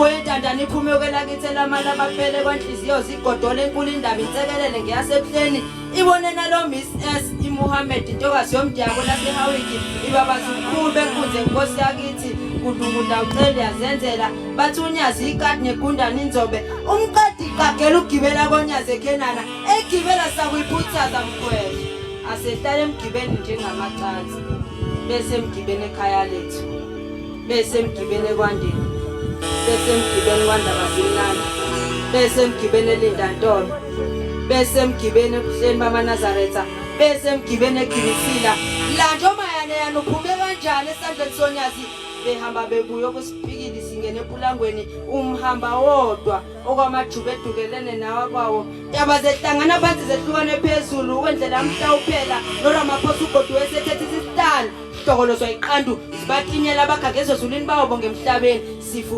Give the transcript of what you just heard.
wendandana iphume kwelakithela amala baphele kwanhliziyo zigodole enkulu indaba insekelele ngeyasebuhleni ibone nalo Miss S iMohammed intokazi yomdyako laseHawiki ibabazi ukhulu benkunze inkosi yakithi kudukunda ucele yazenzela bathi unyazi ikati negundana inzobe umqadi igagela ugibela konyazi eKenana egibela sakuyiphuthaza mkhwele asehlala emgibeni njengamacansi bese emgibeni ekhaya lethu bese emgibeni ekwandeni bese emgibeni kwaNdabazimnandi bese emgibeni eLindantolo bese emgibeni ebuhleni bamaNazaretha bese emgibeni eGinisila la njomayane yana uphume kanjani esandleni sonyazi behamba bebuya kusipikili singene ePulangweni umhamba wodwa okwamajuba edukelene nawa kwawo yaba zehlangana phansi zehlukane phezulu wendlela mhlawuphela noLamaphosa uGodi wesethethe isihlalo hlokolozwa iqandu zibatinyela abagagezo zulwini bawo bonke emhlabeni sifu